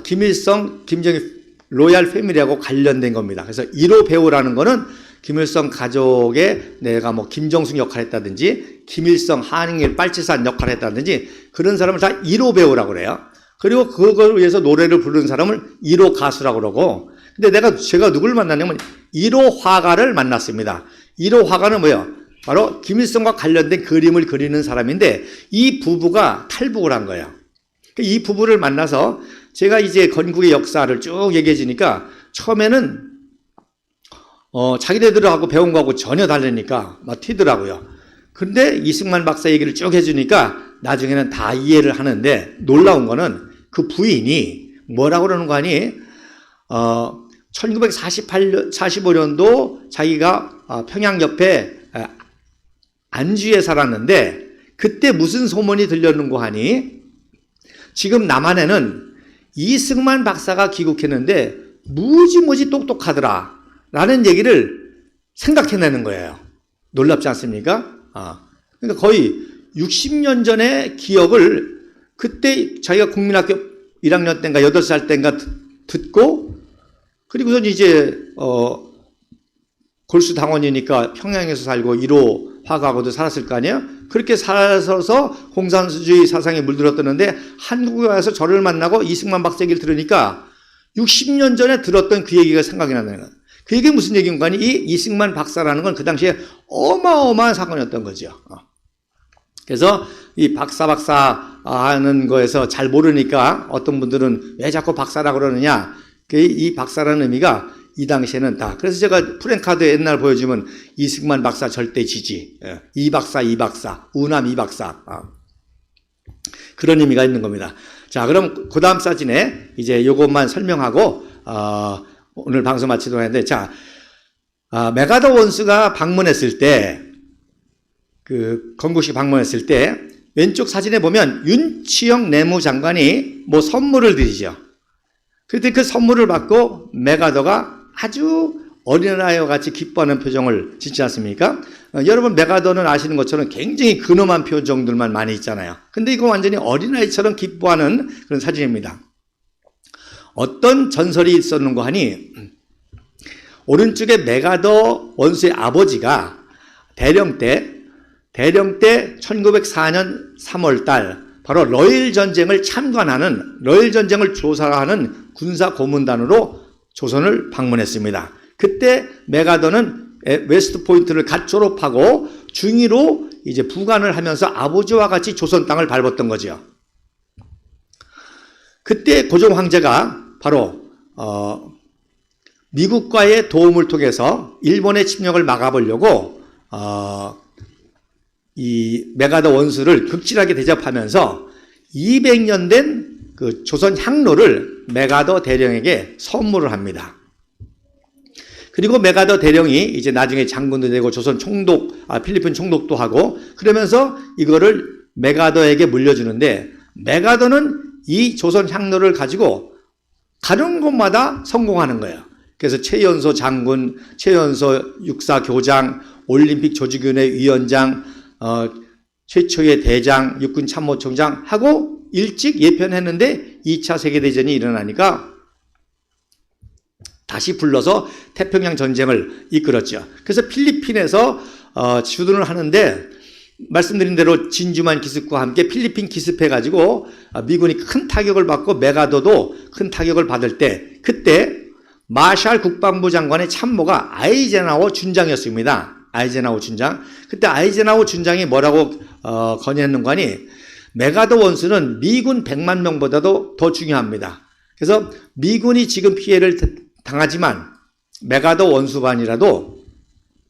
김일성, 김정일 로얄 패밀리하고 관련된 겁니다. 그래서 1호 배우라는 거는 김일성 가족의 내가 뭐 김정숙 역할을 했다든지 김일성 한ing일 빨치산 역할을 했다든지 그런 사람을 다 1호 배우라고 그래요. 그리고 그걸 위해서 노래를 부르는 사람을 1호 가수라고 그러고, 근데 제가 누굴 만났냐면 1호 화가를 만났습니다. 1호 화가는 뭐예요? 바로 김일성과 관련된 그림을 그리는 사람인데, 이 부부가 탈북을 한 거예요. 이 부부를 만나서 제가 이제 건국의 역사를 쭉 얘기해 주니까 처음에는 자기네들하고 배운 거하고 전혀 다르니까 막 튀더라고요. 근데 이승만 박사 얘기를 쭉 해주니까 나중에는 다 이해를 하는데, 놀라운 거는 그 부인이 뭐라고 그러는 거 아니? 1945년도 자기가 평양 옆에 안주에 살았는데 그때 무슨 소문이 들렸는 거 하니? 지금 남한에는 이승만 박사가 귀국했는데 무지 똑똑하더라 라는 얘기를 생각해내는 거예요. 놀랍지 않습니까? 그러니까 거의 60년 전의 기억을 그때 자기가 국민학교 1학년 때인가 8살 때인가 듣고, 그리고선 이제 골수당원이니까 평양에서 살고 1호 화가하고도 살았을 거 아니에요? 그렇게 살아서 공산주의 사상에 물들었었는데 한국에 와서 저를 만나고 이승만 박사 얘기를 들으니까 60년 전에 들었던 그 얘기가 생각이 나는 거예요. 그 얘기는 무슨 얘기인가 하니, 이 이승만 박사라는 건 그 당시에 어마어마한 사건이었던 거죠. 그래서 이 박사 하는 거에서 잘 모르니까 어떤 분들은 왜 자꾸 박사라고 그러느냐, 이 박사라는 의미가 이 당시에는 다. 그래서 제가 프랭카드 옛날 보여주면 이승만 박사 절대 지지, 이 박사, 우남 이 박사, 그런 의미가 있는 겁니다. 자, 그럼 그 다음 사진에 이제 요것만 설명하고 오늘 방송 마치도록 하는데, 자, 메가더 원수가 방문했을 때, 그 건국식 방문했을 때 왼쪽 사진에 보면 윤치영 내무장관이 뭐 선물을 드리죠. 그때 그 선물을 받고 메가더가 아주 어린아이와 같이 기뻐하는 표정을 짓지 않습니까? 여러분 메가더는 아시는 것처럼 굉장히 근엄한 표정들만 많이 있잖아요. 근데 이거 완전히 어린아이처럼 기뻐하는 그런 사진입니다. 어떤 전설이 있었는가 하니 오른쪽에 메가더 원수의 아버지가 대령 때 1904년 3월 달 바로 러일 전쟁을 참관하는 러일 전쟁을 조사하는 군사 고문단으로 조선을 방문했습니다. 그때 메가더는 웨스트 포인트를 갓 졸업하고 중위로 이제 부관을 하면서 아버지와 같이 조선 땅을 밟았던 거죠. 그때 고종 황제가 바로 미국과의 도움을 통해서 일본의 침략을 막아보려고 이 메가더 원수를 극진하게 대접하면서 200년 된 그 조선 향로를 메가더 대령에게 선물을 합니다. 그리고 메가더 대령이 이제 나중에 장군도 되고 조선 총독, 필리핀 총독도 하고 그러면서 이거를 메가더에게 물려주는데 메가더는 이 조선 향로를 가지고 가는 곳마다 성공하는 거예요. 그래서 최연소 장군, 최연소 육사 교장, 올림픽 조직위원회 위원장, 최초의 대장, 육군 참모총장 하고 일찍 예편했는데 2차 세계대전이 일어나니까 다시 불러서 태평양 전쟁을 이끌었죠. 그래서 필리핀에서 주둔을 하는데 말씀드린 대로 진주만 기습과 함께 필리핀 기습해가지고 미군이 큰 타격을 받고 메가더도 큰 타격을 받을 때 그때 마샬 국방부 장관의 참모가 아이젠하워 준장이었습니다. 아이젠하워 준장. 그때 아이젠하워 준장이 뭐라고 건의했는가 하니 메가더 원수는 미군 100만 명보다도 더 중요합니다. 그래서 미군이 지금 피해를 당하지만 메가더 원수반이라도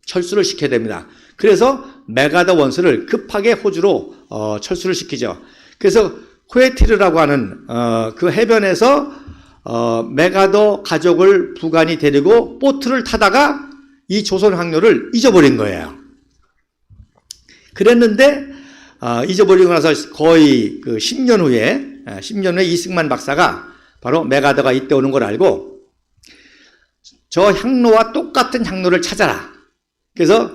철수를 시켜야 됩니다. 그래서 메가더 원수를 급하게 호주로 철수를 시키죠. 그래서 코에티르라고 하는 그 해변에서 메가더 가족을 부관이 데리고 보트를 타다가 이 조선 항로를 잊어버린 거예요. 그랬는데 잊어버리고 나서 거의 그 10년 후에 이승만 박사가 바로 메가더가 이때 오는 걸 알고 저 향로와 똑같은 향로를 찾아라. 그래서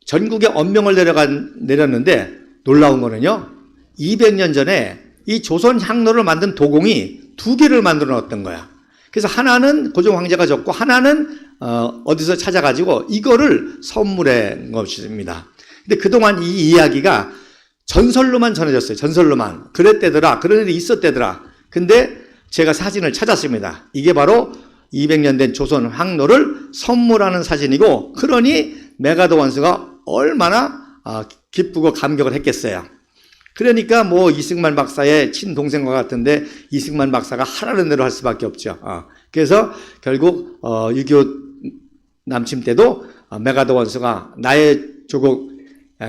전국에 언명을 내렸는데 놀라운 거는요. 200년 전에 이 조선 향로를 만든 도공이 2개를 만들어 놨던 거야. 그래서 하나는 고종 황제가 줬고 하나는 어디서 찾아가지고 이거를 선물한 것입니다. 근데 그동안 이 이야기가 전설로만 전해졌어요. 전설로만. 그랬대더라. 그런 일이 있었대더라. 근데 제가 사진을 찾았습니다. 이게 바로 200년 된 조선 항로를 선물하는 사진이고 그러니 메가더 원수가 얼마나 기쁘고 감격을 했겠어요. 그러니까 뭐 이승만 박사의 친동생과 같은데 이승만 박사가 하라는 대로 할 수밖에 없죠. 그래서 결국 6.25 남침 때도 메가더 원수가 나의 조국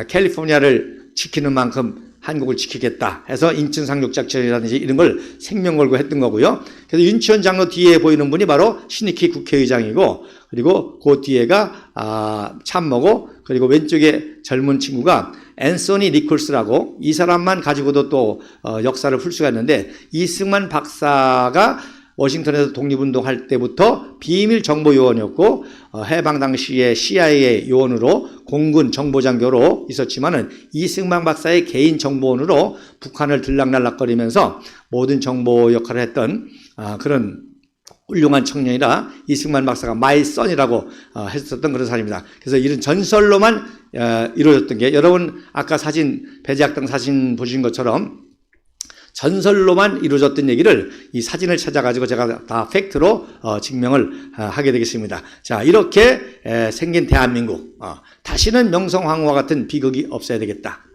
캘리포니아를 지키는 만큼 한국을 지키겠다 해서 인천 상륙작전이라든지 이런 걸 생명 걸고 했던 거고요. 그래서 윤치원 장로 뒤에 보이는 분이 바로 신익희 국회의장이고 그리고 그 뒤에가 참모고 그리고 왼쪽에 젊은 친구가 앤소니 니콜스라고 이 사람만 가지고도 또 역사를 풀 수가 있는데 이승만 박사가 워싱턴에서 독립운동할 때부터 비밀 정보요원이었고 해방 당시에 CIA 요원으로 공군 정보장교로 있었지만은 이승만 박사의 개인 정보원으로 북한을 들락날락거리면서 모든 정보 역할을 했던 그런 훌륭한 청년이라 이승만 박사가 마이 선이라고 했었던 그런 사람입니다. 그래서 이런 전설로만 이루어졌던 게 여러분 아까 사진 배제학당 사진 보신 것처럼 전설로만 이루어졌던 얘기를 이 사진을 찾아가지고 제가 다 팩트로 증명을 하게 되겠습니다. 자, 이렇게 생긴 대한민국. 다시는 명성황후와 같은 비극이 없어야 되겠다.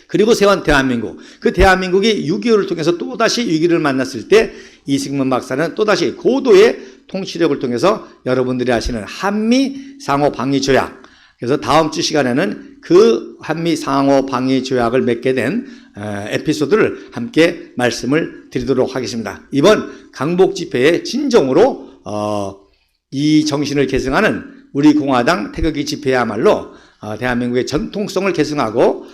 그리고 세운 대한민국. 그 대한민국이 6.25를 통해서 또다시 위기를 만났을 때 이승만 박사는 또다시 고도의 통치력을 통해서 여러분들이 아시는 한미 상호 방위 조약. 그래서 다음 주 시간에는 그 한미 상호 방위 조약을 맺게 된 에피소드를 함께 말씀을 드리도록 하겠습니다. 이번 강복 집회의 진정으로 이 정신을 계승하는 우리 공화당 태극기 집회야말로 대한민국의 전통성을 계승하고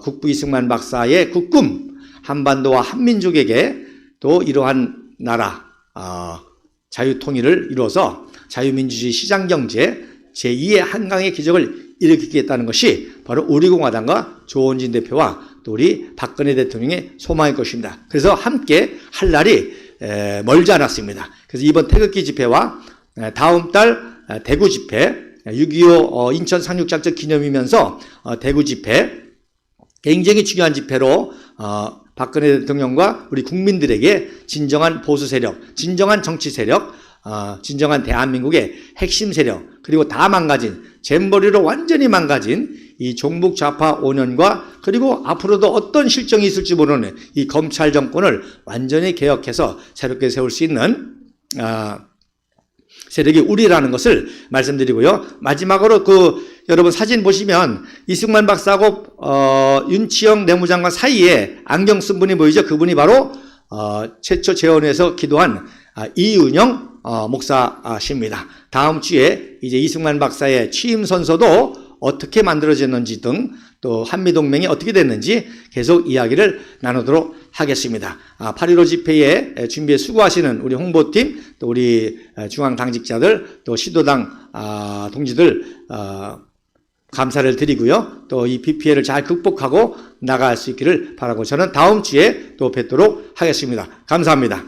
국부 이승만 박사의 국꿈, 한반도와 한민족에게 또 이러한 나라 자유통일을 이루어서 자유민주주의 시장경제 제2의 한강의 기적을 일으키겠다는 것이 바로 우리공화당과 조원진 대표와 또 우리 박근혜 대통령의 소망일 것입니다. 그래서 함께 할 날이 멀지 않았습니다. 그래서 이번 태극기 집회와 다음 달 대구 집회, 6.25 인천 상륙작전 기념이면서 대구 집회, 굉장히 중요한 집회로 박근혜 대통령과 우리 국민들에게 진정한 보수 세력, 진정한 정치 세력, 진정한 대한민국의 핵심 세력, 그리고 다 망가진, 잼버리로 완전히 망가진 이 종북 좌파 5년과 그리고 앞으로도 어떤 실정이 있을지 모르는 이 검찰 정권을 완전히 개혁해서 새롭게 세울 수 있는 세력이 우리라는 것을 말씀드리고요. 마지막으로 여러분 사진 보시면 이승만 박사하고 윤치영 내무장관 사이에 안경 쓴 분이 보이죠? 그분이 바로 최초 재원에서 기도한 이은영 목사십니다. 다음 주에 이제 이승만 박사의 취임 선서도 어떻게 만들어졌는지 등 또 한미동맹이 어떻게 됐는지 계속 이야기를 나누도록 하겠습니다. 8.15 집회에 준비에 수고하시는 우리 홍보팀, 또 우리 중앙당직자들, 또 시도당 동지들 감사를 드리고요. 또 이 비 피해를 잘 극복하고 나갈 수 있기를 바라고 저는 다음 주에 또 뵙도록 하겠습니다. 감사합니다.